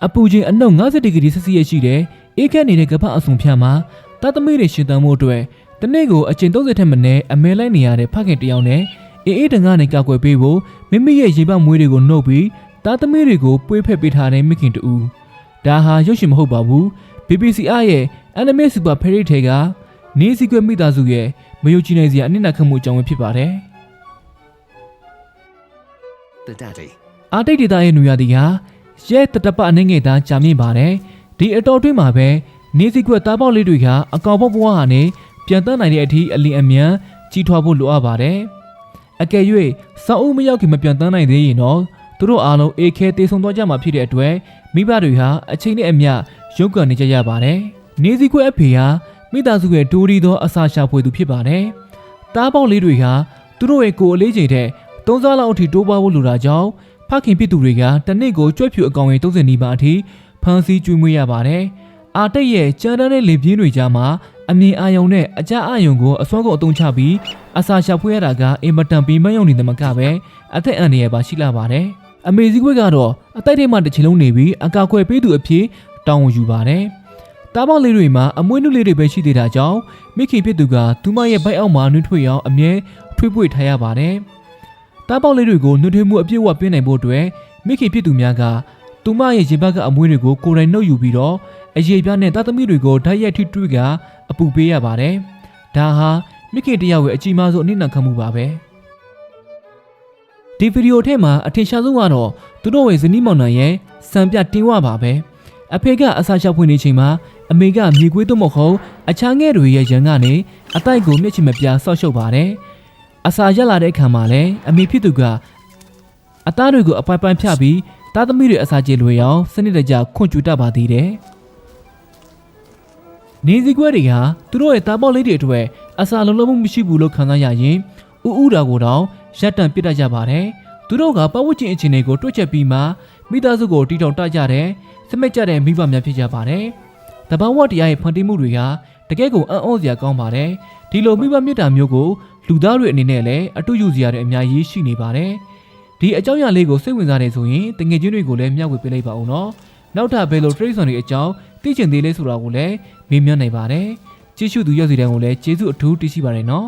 အပူချိန်အနှုတ်50ဒီဂရီဆယ်စီယပ်ရှိတဲ့အေးခက်နေတဲ့ကမ္ဘာအဆုံဖြတ်မှာသားသမီးတွေရှင်သန်မှုအတွက်တနေ့ကိုအကျဉ်30ထက်မနည်းအမဲလိုက်နေရတဲ့ဖခင်တယောက်နဲ့အေးတန်ကနေကောက်ွယ်ပေးဖို့မိမိရဲ့ရေပမွေးတွေကိုနှုတ်ပြီးသားသမီးတွေကိုပွေးဖက်ပေးထားတဲ့မိခင်တူဒါဟာရုပ်ရှင်မဟုတ်ပါဘူး BBC ရဲ့ Anime Super Fairy Tale ကနေစီကွဲမိသားစုရဲ့မယုံကြည်နိုင်စရာအနစ်နာခံမှုအကြောင်းပဲဖြစ်ပါတယ် The Daddy အာတိတ်ဒေသရဲ့နူရသည်ဟာရဲတတပအနေငယ်သားကြာမြင့်ပါတယ်ဒီအတော်တွင်းမှာပဲနေစီကွက်သားပေါက်လေးတွေကအကောင်ပေါက်ဘဝဟာနေပြန်တန်းနိုင်တဲ့အထိအလင်းအမြန်ကြီးထွားဖို့လိုအပ်ပါတယ်အကယ်၍စောင်းဦးမရောက်ခင်မပြန်တန်းနိုင်သေးရင်တော့သူတို့အားလုံးအေခဲတေဆုံသွားကြမှာဖြစ်တဲ့အတွက်မိဘတွေဟာအချိန်နဲ့အမျှရုန်းကန်နေကြရပါတယ်နေစီကွက်အဖေဟာမိသားစုရဲ့ဒိုးရီသောအစာရှာဖွေသူဖြစ်ပါတယ်တားပေါက်လေးတွေကသူတို့ရဲ့ကိုယ်အလေးချိန်တဲ့3စားလောက်အထိတိုးပွားဖို့လိုတာကြောင့်ဖခင်ဖြစ်သူတွေကတနေ့ကိုကြွက်ဖြူအကောင်ရဲ့30နီးပါးအထိဖမ်းဆီးကျွေးမွေးရပါတယ်အာတိတ်ရဲ့ကြမ်းတမ်းတဲ့လေပြင်းတွေကြားမှာအမြင်အာရုံနဲ့အကြအာရုံကိုအစွမ်းကုန်အသုံးချပြီးအစာရှာဖွေရတာကအင်မတန်ပြီးမယုံနေတယ်မကပဲအသက်အန္တရာယ်ပါရှိလာပါတယ်အမေစည်းခွေကတော့အတိုက်ထိတ်မှတစ်ချီလုံးနေပြီးအကာအကွယ်ပေးသူအဖြစ်တောင်းဝန်ယူပါတယ်တားပေါက်လေးတွေမှာအမွှေးနုလေးတွေပဲရှိသေးတာကြောင့်မိခင်ဖြစ်သူကသူမရဲ့ဘိုက်အောက်မှာနှွေးထွေအောင်အမြဲထွေးပွေထားရပါတယ်တားပေါက်လေးတွေကိုနှွေးထွေးမှုအပြည့်အဝပြင်းနိုင်ဖို့အတွက်မိခင်ဖြစ်သူများကသူမရဲ့ရင်ဘတ်ကအမွှေးတွေကိုကိုယ်တိုင်နှုတ်ယူပြီးတော့အရေပြားနဲ့သားသမီးတွေကိုဓာတ်ရိုက်ထိတွေ့ကအပူပေးရပါတယ်ဒါဟာမိခင်တယောက်ရဲ့အကြီးမားဆုံးအနစ်နာခံမှုပါပဲဒီဗီဒီယိုထဲမှာအထင်ရှားဆုံးကတော့သူတို့ရဲ့ဇနီးမောင်နှံရဲ့စံပြတင်းဝပါပဲအဖေကအစာရှောက်ဖွင့်နေချိန်မှာအမေကမြေကွေးသွမဟုတ်အခြားငယ်တွေရဲ့ရန်ကနေအတိုက်ကိုမျက်ချင်မပြဆောက်ရှုပ်ပါတယ်အစာရက်လာတဲ့အခါမှာလည်းအမေဖြစ်သူကအသားတွေကိုအပိုင်ပိုင်ဖြတ်ပြီးသားသမီးတွေအစာကျေလွယ်အောင်စနစ်တကျခွန်ကျူတတ်ပါသေးတယ်နေစီကွဲတွေဟာသူတို့ရဲ့တားပေါက်လေးတွေအတွက်အစာလုံးလုံးမှုမရှိဘူးလို့ခံစားရရင်ဥတာကိုတော့ရပ်တန့်ပစ်တတ်ကြပါတယ်သူတို့ကပတ်ဝန်းကျင်အခြေအနေကိုတွက်ချက်ပြီးမှမိသားစုကိုတီထောင်တကြတဲ့စမက်ကြတဲ့မိဘများဖြစ်ကြပါတယ်တဘာဝတရားရဲ့ဖန်တီးမှုတွေဟာတကယ်ကိုအံ့ဩစရာကောင်းပါတယ်ဒီလိုမိဘမြတ်တာမျိုးကိုလူသားတွေအနေနဲ့လည်းအတူယူစရာတွေအများကြီးရှိနေပါတယ်ဒီအကြောင်းအရာလေးကိုစိတ်ဝင်စားနေဆိုရင်တငယ်ချင်းတွေကိုလည်းမျှဝေပေးလိုက်ပါဦးနော်နောက်ထပ်ဘယ်လို trace တွေအကြောင်းသိချင်သေးလဲဆိုတာကိုလည်းမေးမြန်းနိုင်ပါတယ်ကြည့်ရှုသူရောက်စီတိုင်းကိုလည်းကျေးဇူးအထူးတင်ရှိပါတယ်နော်